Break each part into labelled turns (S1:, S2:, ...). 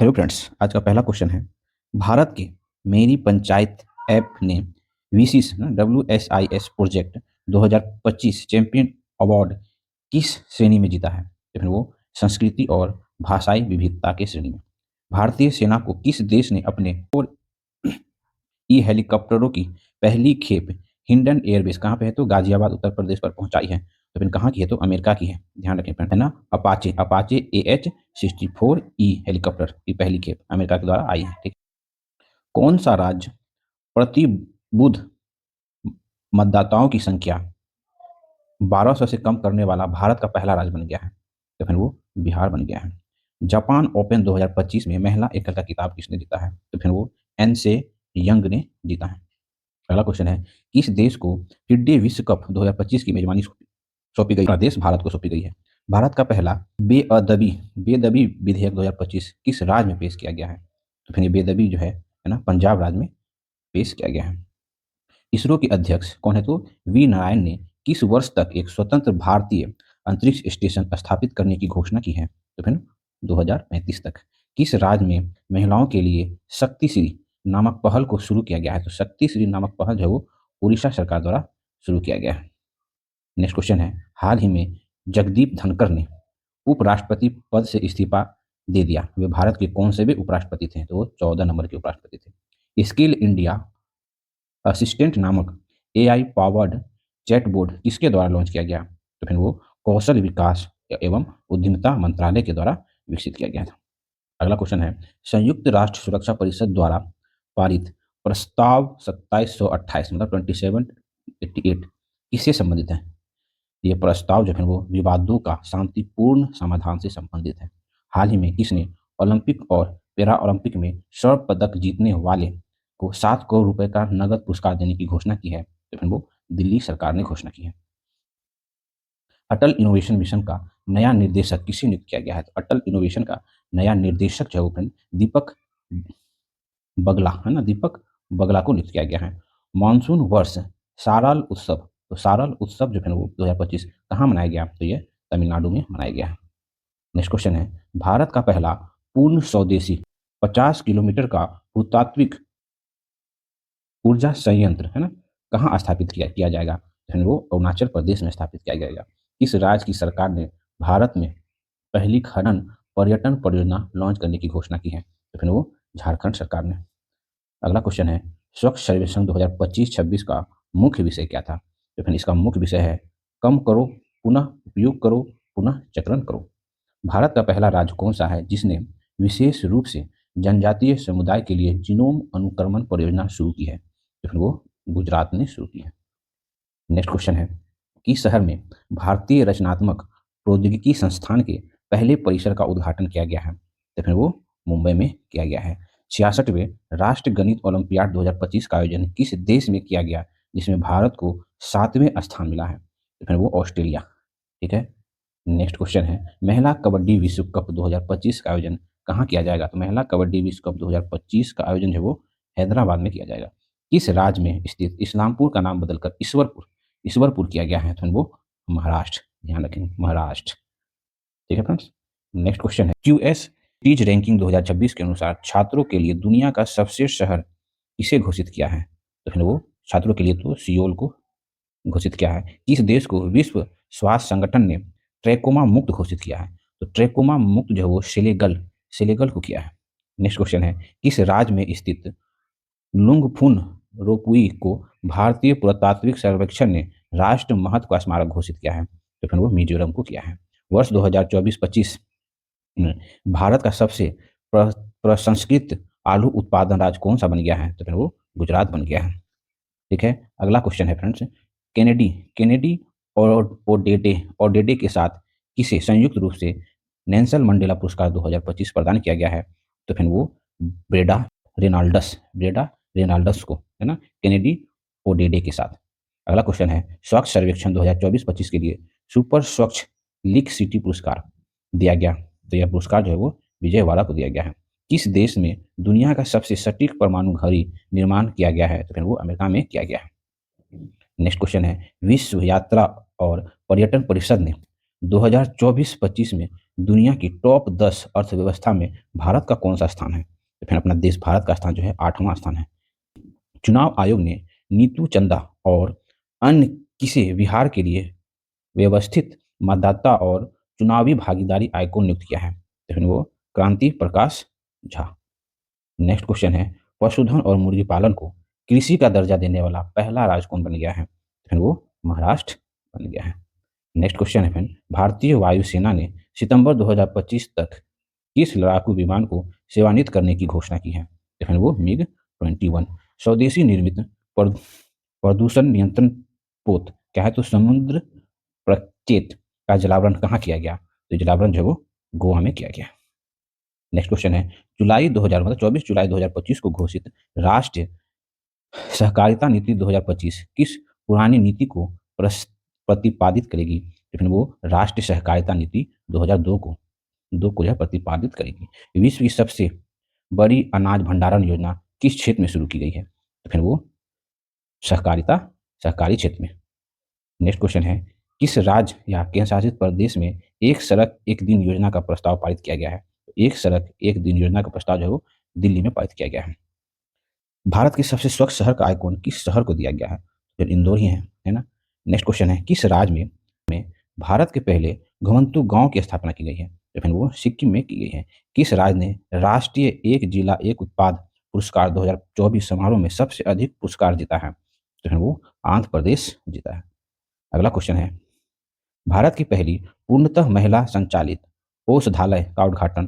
S1: Hello friends, आज का पहला क्वेश्चन है। भारत के मेरी पंचायत ऐप ने वीसीस WSIS प्रोजेक्ट 2025 चैंपियन अवार्ड किस श्रेणी में जीता है? तो फिर वो संस्कृति और भाषाई विविधता के श्रेणी में। भारतीय सेना को किस देश ने अपने और ई हेलीकॉप्टरों की पहली खेप हिंडन एयरबेस कहाँ पे है? तो गाजियाबाद उत्तर प्रदेश पर पहुंचाई है। तो फिर कहाँ की है? तो अमेरिका की है। ध्यान रखें फ्रेंड, है ना। अपाचे अपाचे AH-64E हेलीकॉप्टर की पहली खेप अमेरिका के द्वारा आई है। ठीक। कौन सा राज्य प्रति बुध मतदाताओं की संख्या 1200 से कम करने वाला भारत का पहला राज्य बन गया है? तो फिर वो बिहार बन गया है। जापान ओपन 2025 में महिला एकल का खिताब किसने जीता है? तो फिर वो एन से यंग ने जीता है। अगला क्वेश्चन है, किस देश को फिडे विश्व कप 2025 की मेजबानी सौंपी गई? देश भारत को सौंपी गई है। भारत का पहला बेअदबी बेदबी विधेयक 2025 किस राज्य में पेश किया गया है? तो फिर ये बेदबी जो है ना, पंजाब राज्य में पेश किया गया है। इसरो के अध्यक्ष कौन है? तो वी नारायण ने किस वर्ष तक एक स्वतंत्र भारतीय अंतरिक्ष स्टेशन स्थापित करने की घोषणा की है? तो फिर 2035 तक। किस राज्य में महिलाओं के लिए शक्ति श्री नामक पहल को शुरू किया गया है? तो शक्ति श्री नामक पहल जो है वो उड़ीसा सरकार द्वारा शुरू किया गया है। नेक्स्ट क्वेश्चन है, हाल ही में जगदीप धनखड़ ने उपराष्ट्रपति पद से इस्तीफा दे दिया। वे भारत के कौन से भी उपराष्ट्रपति थे? तो वो 14 नंबर के उपराष्ट्रपति थे। स्किल इंडिया असिस्टेंट नामक AI पावर्ड चैटबोर्ड किसके द्वारा लॉन्च किया गया? तो फिर वो कौशल विकास एवं उद्यमिता मंत्रालय के द्वारा विकसित किया गया था। अगला क्वेश्चन है, संयुक्त राष्ट्र सुरक्षा परिषद द्वारा पारित प्रस्ताव 2728 मतलब 2788 किससे संबंधित है? ये प्रस्ताव जो है वो विवादों का शांतिपूर्ण समाधान से संबंधित है। हाल ही में किसने ओलंपिक और पैरा ओलंपिक में स्वर्ण पदक जीतने वाले को 7 करोड़ रुपए का नगद पुरस्कार देने की घोषणा की है? तो फिर वो दिल्ली सरकार ने घोषणा की है। अटल इनोवेशन मिशन का नया निर्देशक किसे नियुक्त किया गया है? तो अटल इनोवेशन का नया निर्देशक जो है वो फ्रेंड दीपक बगला, है ना, दीपक बगला को नियुक्त किया गया है। मानसून वर्ष सारल उत्सव, तो सारल उत्सव जो है वो 2025 कहाँ मनाया गया? तो ये तमिलनाडु में मनाया गया है। नेक्स्ट क्वेश्चन है, भारत का पहला पूर्ण स्वदेशी 50 किलोमीटर का भूतात्विक ऊर्जा संयंत्र, है ना, कहाँ स्थापित किया जाएगा? तो फिर वो अरुणाचल प्रदेश में स्थापित किया जाएगा। किस राज्य की सरकार ने भारत में पहली खनन पर्यटन परियोजना लॉन्च करने की घोषणा की है? तो फिर वो झारखंड सरकार ने। अगला क्वेश्चन है, स्वच्छ सर्वेक्षण 2025-26 का मुख्य विषय क्या था? तो फिर इसका मुख्य विषय है कम करो, पुनः उपयोग करो, पुनः चक्रण करो। भारत का पहला राज्य कौन सा है जिसने विशेष रूप से जनजातीय समुदाय के लिए जीनोम अनुक्रमण परियोजना शुरू की है? तो फिर वो गुजरात ने शुरू की है। नेक्स्ट क्वेश्चन है, किस शहर में भारतीय रचनात्मक प्रौद्योगिकी संस्थान के पहले परिसर का उद्घाटन किया गया है? तो फिर वो मुंबई में किया गया है। 66वें राष्ट्रीय गणित ओलंपियाड 2025 का आयोजन किस देश में किया गया जिसमें भारत को 7वें स्थान मिला है? तो फिर वो ऑस्ट्रेलिया। ठीक है। नेक्स्ट क्वेश्चन है, महिला कबड्डी विश्व कप 2025 का आयोजन कहाँ किया जाएगा? तो महिला कबड्डी विश्व कप 2025 का आयोजन जो है वो हैदराबाद में किया जाएगा। किस राज्य में स्थित इस्लामपुर का नाम बदलकर ईश्वरपुर ईश्वरपुर किया गया है? तो वो महाराष्ट्र। ध्यान रखेंगे, महाराष्ट्र। ठीक है फ्रेंड्स। नेक्स्ट क्वेश्चन है, QS टीज रैंकिंग 2026 के अनुसार छात्रों के लिए दुनिया का सबसे शहर किसे घोषित किया है? तो फिर वो छात्रों के लिए तो सियोल को घोषित किया है। किस देश को विश्व स्वास्थ्य संगठन ने ट्रैकोमा मुक्त घोषित किया है? तो ट्रैकोमा मुक्त जो है वो सेलेगल को किया है। नेक्स्ट क्वेश्चन है, किस राज्य में स्थित लुंगफुन रोपुई को भारतीय पुरातात्विक सर्वेक्षण ने राष्ट्र महत्व का स्मारक घोषित किया है? तो फिर वो मिजोरम को किया है। वर्ष 2024-25 में भारत का सबसे प्रसंस्कृत आलू उत्पादन राज्य कौन सा बन गया है? तो फिर वो गुजरात बन गया है। ठीक है। अगला क्वेश्चन है फ्रेंड्स, केनेडी केनेडी और ओडेडे के साथ किसे संयुक्त रूप से नेल्सन मंडेला पुरस्कार 2025 प्रदान किया गया है? तो फिर वो ब्रेडा ब्रेडा रेनाल्डस को, है ना, केनेडी ओडेडे के साथ। अगला क्वेश्चन है, स्वच्छ सर्वेक्षण 2024-25 के लिए सुपर स्वच्छ लिक सिटी पुरस्कार दिया गया। तो यह पुरस्कार जो है वो विजयवाड़ा को दिया गया है। किस देश में दुनिया का सबसे सटीक परमाणु घड़ी निर्माण किया गया है? तो फिर वो अमेरिका में किया गया है। नेक्स्ट क्वेश्चन है, विश्व यात्रा और पर्यटन परिषद ने 2024-25 में दुनिया की टॉप 10 अर्थव्यवस्था में भारत का कौन सा स्थान है? तो फिर अपना देश भारत का स्थान जो है 8वां स्थान है। चुनाव आयोग ने नीतू चंदा और अन्य किसे बिहार के लिए व्यवस्थित मतदाता और चुनावी भागीदारी आयोग को नियुक्त किया है? तो फिर वो क्रांति प्रकाश झा। नेक्स्ट क्वेश्चन है, पशुधन और मुर्गी पालन को कृषि का दर्जा देने वाला पहला राज्य कौन बन गया है? तो फिर वो महाराष्ट्र बन गया है। नेक्स्ट क्वेश्चन है फ्रेंड, भारतीय वायुसेना ने सितंबर 2025 तक किस लड़ाकू विमान को सेवानिवृत्त करने की घोषणा की है? तो फिर वो MiG-21। स्वदेशी निर्मित प्रदूषण नियंत्रण पोत क्या है? तो समुद्र प्रचेत का जलावरण कहाँ किया गया? तो जलावरण जो है वो गोवा में किया गया। नेक्स्ट क्वेश्चन है, जुलाई 2000 मतलब 24 जुलाई 2025 को घोषित राष्ट्रीय सहकारिता नीति 2025 किस पुरानी नीति को प्रतिपादित करेगी? तो फिर वो राष्ट्रीय सहकारिता नीति 2002 को जो है प्रतिपादित करेगी। विश्व की सबसे बड़ी अनाज भंडारण योजना किस क्षेत्र में शुरू की गई है? तो फिर वो सहकारी क्षेत्र में। नेक्स्ट क्वेश्चन है, किस राज्य या केंद्र शासित प्रदेश में एक सड़क एक दिन योजना का प्रस्ताव पारित किया गया है? तो एक सड़क एक दिन योजना का प्रस्ताव जो है वो दिल्ली में पारित किया गया है। भारत के सबसे स्वच्छ शहर का आइकॉन किस शहर को दिया गया है? फिर इंदौर ही है ना। नेक्स्ट क्वेश्चन है, किस राज्य में भारत के पहले घुमंतू गांव की स्थापना की गई है? तो फिर वो सिक्किम में की गई है। किस राज्य ने राष्ट्रीय एक जिला एक उत्पाद पुरस्कार 2024 समारोह में सबसे अधिक पुरस्कार जीता है? तो फिर वो आंध्र प्रदेश जीता है। अगला क्वेश्चन है, भारत की पहली पूर्णतः महिला संचालित औषधालय का उद्घाटन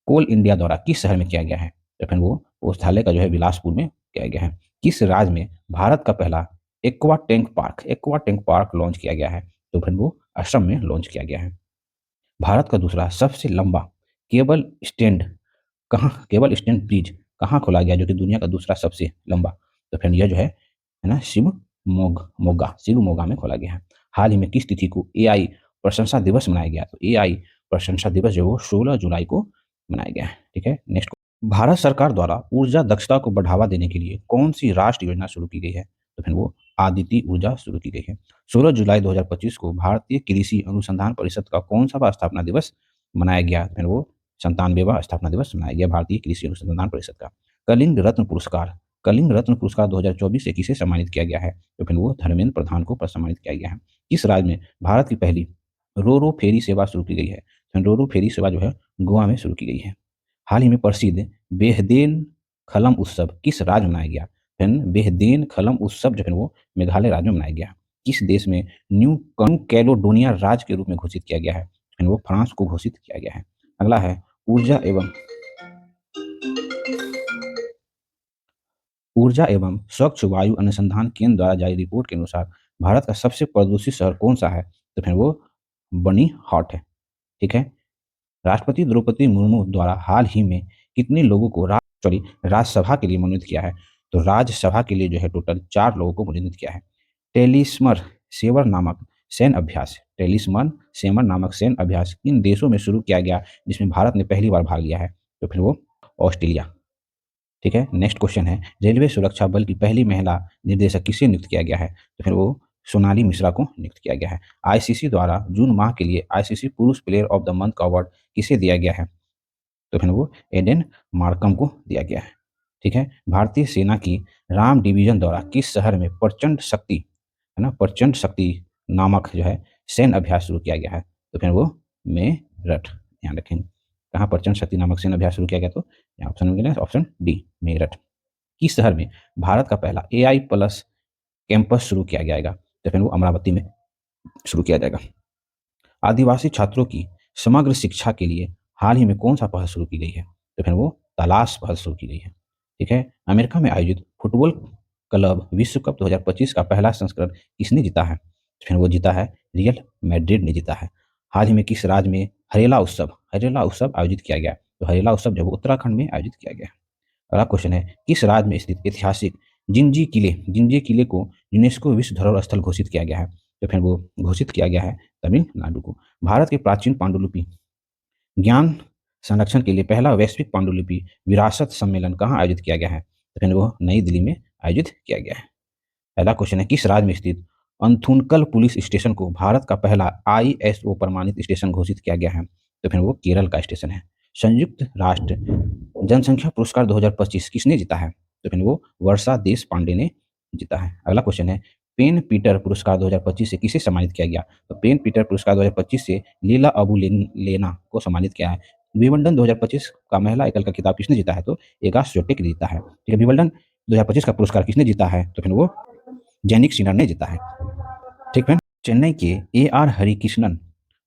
S1: कोल इंडिया द्वारा किस शहर में किया गया है? तो फिर वो औषधालय का जो है बिलासपुर में किया गया है। किस राज्य में भारत का पहला एक्वा टैंक पार्क लॉन्च किया गया है? तो फिर वो असम में लॉन्च किया गया है। भारत का दूसरा सबसे लंबा केबल स्टैंड ब्रिज कहाँ खोला गया, जो कि दुनिया का दूसरा सबसे लंबा? तो फिर यह जो है ना शिवमोगा में खोला गया है। हाल ही में किस तिथि को AI प्रशंसा दिवस मनाया गया? तो AI प्रशंसा दिवस जो वो 16 जुलाई को मनाया गया है। ठीक है, नेक्स्ट, भारत सरकार द्वारा ऊर्जा दक्षता को बढ़ावा देने के लिए कौन सी राष्ट्रीय योजना शुरू की गई है? तो फिर वो आदित्य ऊर्जा शुरू की गई है। 16 जुलाई 2025 को भारतीय कृषि अनुसंधान परिषद का कौन सा स्थापना दिवस मनाया गया? फिर वो 97वां स्थापना दिवस मनाया गया भारतीय कृषि अनुसंधान परिषद का। कलिंग रत्न पुरस्कार 2024 से किसे सम्मानित किया गया है? तो फिर वो धर्मेंद्र प्रधान को सम्मानित किया गया है। किस राज्य में भारत की पहली रोरो फेरी सेवा शुरू की गई है? तो रोरो फेरी सेवा जो है गोवा में शुरू की गई है। हाल ही में प्रसिद्ध बेहदेन खलम उत्सव किस राज्य में मनाया गया? फिर बेहदेन खलम उत्सव जो है वो मेघालय राज्य में मनाया गया। किस देश में न्यू कैलोडोनिया राज्य के रूप में घोषित किया गया है? फिर वो फ्रांस को घोषित किया गया है। अगला है, ऊर्जा एवं स्वच्छ वायु अनुसंधान केंद्र द्वारा जारी रिपोर्ट के अनुसार भारत का सबसे प्रदूषित शहर कौन सा है? तो फिर वो बनी हॉट है। ठीक है, राष्ट्रपति द्रौपदी मुर्मू द्वारा हाल ही में कितने लोगों को राज्यसभा के लिए मनोनीत किया है? तो राज्यसभा के लिए जो है टोटल 4 लोगों को मनोनीत किया है। टेलिस्मर सेवर नामक सैन्य अभ्यास किन देशों में शुरू किया गया जिसमें भारत ने पहली बार भाग लिया है? तो फिर वो ऑस्ट्रेलिया। ठीक है, नेक्स्ट क्वेश्चन है, रेलवे सुरक्षा बल की पहली महिला निर्देशक किसे नियुक्त किया गया है? तो फिर वो सोनाली मिश्रा को नियुक्त किया गया है। ICC द्वारा जून माह के लिए ICC पुरुष प्लेयर ऑफ द मंथ का अवार्ड किसे दिया गया है? तो फिर वो एडेन मार्कम को दिया गया है। ठीक है, भारतीय सेना की राम डिवीजन द्वारा किस शहर में प्रचंड शक्ति नामक जो है सैन्य अभ्यास शुरू किया गया है? तो फिर वो मेरठ, ध्यान रखेंगे कहाँ प्रचंड शक्ति नामक सैन्य अभ्यास शुरू किया गया? तो यहाँ ऑप्शन मिलेगा ऑप्शन डी मेरठ। किस शहर में भारत का पहला AI+ कैंपस शुरू किया जाएगा? तो फिर वो अमरावती में शुरू किया जाएगा। आदिवासी छात्रों की समग्र शिक्षा के लिए हाल ही में कौन सा पहल शुरू की गई है? तो फिर वो तलाश पहल शुरू की गई है। ठीक है, अमेरिका में आयोजित फुटबॉल क्लब विश्व कप 2025 का पहला संस्करण किसने जीता है? तो फिर वो जीता है रियल मैड्रिड ने जीता है। हाल ही में किस राज्य में हरेला उत्सव आयोजित किया गया? तो हरेला उत्सव जब उत्तराखंड में आयोजित किया गया। अगला क्वेश्चन है, किस राज्य में स्थित ऐतिहासिक जिंजी किले को यूनेस्को विश्व धरोहर स्थल घोषित किया गया है? तो फिर वो घोषित किया गया है तमिलनाडु को। भारत के प्राचीन पांडुलिपि ज्ञान संरक्षण के लिए पहला वैश्विक पांडुलिपि विरासत सम्मेलन कहाँ आयोजित किया गया है? तो फिर वो नई दिल्ली में आयोजित किया गया है। पहला क्वेश्चन है, किस राज्य में स्थित अंथुनकल पुलिस स्टेशन को भारत का पहला आईएसओ प्रमाणित स्टेशन घोषित किया गया है? तो फिर वो केरल का स्टेशन है। संयुक्त राष्ट्र जनसंख्या पुरस्कार 2025 किसने जीता है? तो फिर वो वर्षा देश पांडे ने जीता है। अगला क्वेश्चन है, पेन पीटर पुरस्कार 2025 से किसे सम्मानित किया गया? तो पेन पीटर पुरस्कार 2025 से लीला अबू लेना को सम्मानित किया है। विंबलडन 2025 का महिला एकल का खिताब किसने जीता है? तो एगा स्वियाटेक ने जीता है। ठीक है, विंबलडन 2025 का पुरस्कार किसने जीता है? तो फिर वो जेनिक सिनर ने जीता है। ठीक है, चेन्नई के AR हरिकृष्णन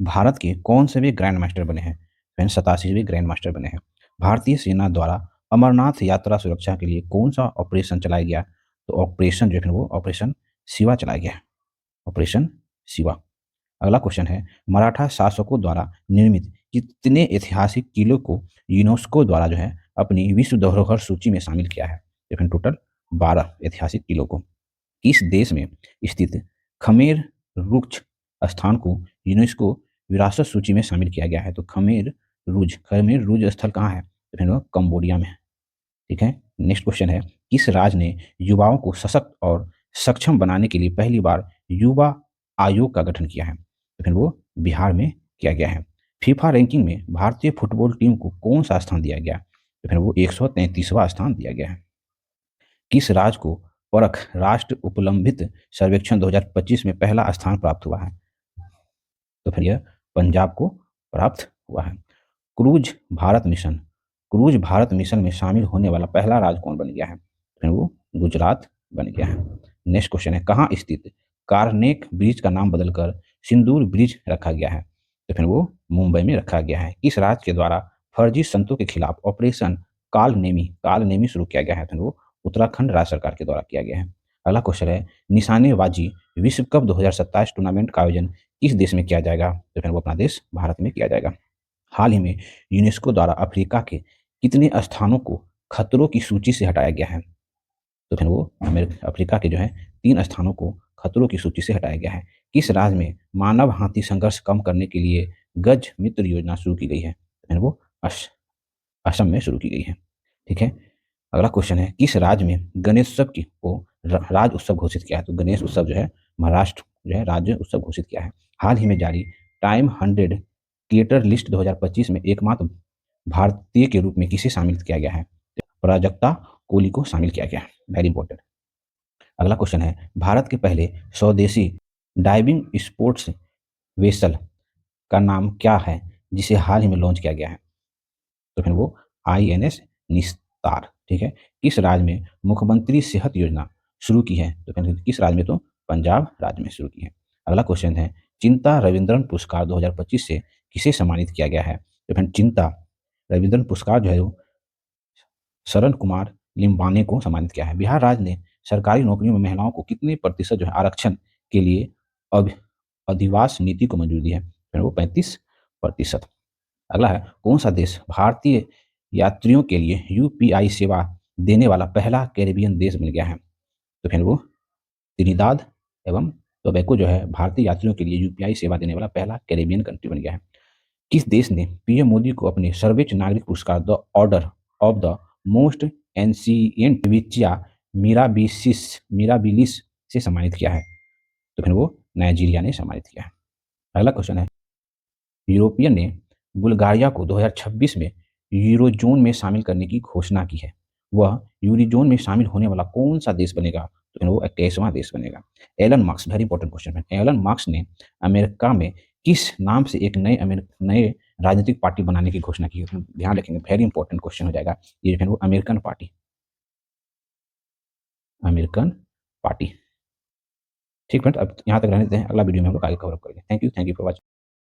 S1: भारत के कौन से भी ग्रैंड मास्टर बने हैं? फ्रेंड 87वें ग्रैंड मास्टर बने हैं। भारतीय सेना द्वारा अमरनाथ यात्रा सुरक्षा के लिए कौन सा ऑपरेशन चलाया गया? तो ऑपरेशन जो है वो ऑपरेशन शिवा चलाया गया। ऑपरेशन शिवा। अगला क्वेश्चन है, मराठा शासकों द्वारा निर्मित कितने ऐतिहासिक किलों को यूनेस्को द्वारा जो है अपनी विश्व धरोहर सूची में शामिल किया है? तो फिर टोटल 12 ऐतिहासिक किलों को। किस देश में स्थित खमेर रुक्ष स्थान को यूनेस्को विरासत सूची में शामिल किया गया है? तो खमेर रुज स्थल कहाँ है? तो फिर वो कंबोडिया में है। ठीक है, नेक्स्ट क्वेश्चन है, किस राज्य ने युवाओं को सशक्त और सक्षम बनाने के लिए पहली बार युवा आयोग का गठन किया है? तो फिर वो बिहार में किया गया है। फीफा रैंकिंग में भारतीय फुटबॉल टीम को कौन सा स्थान दिया गया? तो फिर वो 133वां स्थान दिया गया है। किस राज्य को परख राष्ट्र उपलम्बित सर्वेक्षण 2025 में पहला स्थान प्राप्त हुआ है? तो फिर यह पंजाब को प्राप्त हुआ है। Cruise Bharat mission cruise Bharat mission में शामिल होने वाला पहला राज्य कौन बन गया है? फिर वो गुजरात बन गया है। नेक्स्ट क्वेश्चन है, कहाँ स्थित कारनेक ब्रिज का नाम बदलकर सिंदूर ब्रिज रखा गया है? तो फिर वो मुंबई में रखा गया है। किस राज्य के द्वारा फर्जी संतों के खिलाफ ऑपरेशन काल नेमी शुरू किया गया है? फिर वो उत्तराखंड राज्य सरकार के द्वारा किया गया है। अगला क्वेश्चन है, निशानेबाजी विश्व कप 2027 टूर्नामेंट का आयोजन किस देश में किया जाएगा? तो फिर वो अपना देश भारत में किया जाएगा। हाल ही में यूनेस्को द्वारा अफ्रीका के कितने स्थानों को खतरों की सूची से हटाया गया है? तो फिर वो अफ्रीका के जो है 3 स्थानों को खतरों की सूची से हटाया गया है। किस राज्य में मानव हाथी संघर्ष कम करने के लिए गज मित्र योजना शुरू की गई है? तो फिर वो असम में शुरू की गई है। ठीक है, अगला क्वेश्चन है, किस राज्य में गणेश उत्सव की को राज्य उत्सव घोषित किया है? तो गणेश उत्सव जो है महाराष्ट्र जो है राज्य उत्सव घोषित किया है। हाल ही में जारी टाइम 100 क्रिएटर लिस्ट 2025 में एकमात्र भारतीय के रूप में किसे शामिल किया गया है? प्राजक्ता कोहली को शामिल किया गया है। Very important. अगला क्वेश्चन है, भारत के पहले स्वदेशी डाइविंग स्पोर्ट्स वेसल का नाम क्या है जिसे हाल ही में लॉन्च किया गया है? तो फिर वो INS निस्तार। ठीक है, किस राज्य में मुख्यमंत्री सेहत योजना शुरू की है? तो फिर किस राज्य में? तो पंजाब राज्य में शुरू की है। अगला क्वेश्चन है, चिंता रविंद्रन पुरस्कार 2025 से किसे सम्मानित किया गया है? तो फिर चिंता रविंद्रन पुरस्कार जो है वो शरण कुमार लिम्बाने को सम्मानित किया है। बिहार राज्य ने सरकारी नौकरियों में महिलाओं को कितने प्रतिशत जो है आरक्षण के लिए अधिवास नीति को मंजूरी दी है? फिर वो 35%। अगला है, कौन सा देश भारतीय यात्रियों के लिए UPI सेवा देने वाला पहला कैरेबियन देश बन गया है? तो फिर वो त्रिनिदाद एवं टोबैको जो है भारतीय यात्रियों के लिए UPI सेवा देने वाला पहला कैरेबियन कंट्री बन गया है। किस देश ने PM मोदी को अपने सर्वोच्च नागरिक पुरस्कार the order of the most ancient विचिया मिराबिलिस से सम्मानित किया है? तो फिर वो नाइजीरिया ने सम्मानित किया है। अगला क्वेश्चन है, यूरोपियन ने बुल्गारिया को 2026 में यूरोजोन में शामिल करने की घोषणा की है। वह यूरोजोन में शामिल होने वाला कौन सा देश बनेगा? तो फिर वो 21वां देश बनेगा। Elon Musk, very important question है, एलन मार्क्स ने अमेरिका में किस नाम से एक नए राजनीतिक पार्टी बनाने की घोषणा की है? तो ध्यान रखेंगे, वेरी इंपॉर्टेंट क्वेश्चन हो जाएगा ये। फिर वो अमेरिकन पार्टी। ठीक फ्रेंड, अब यहाँ तक रहने देते हैं, अगला वीडियो में हम लोग आगे कवर अप करेंगे। Thank you for watching.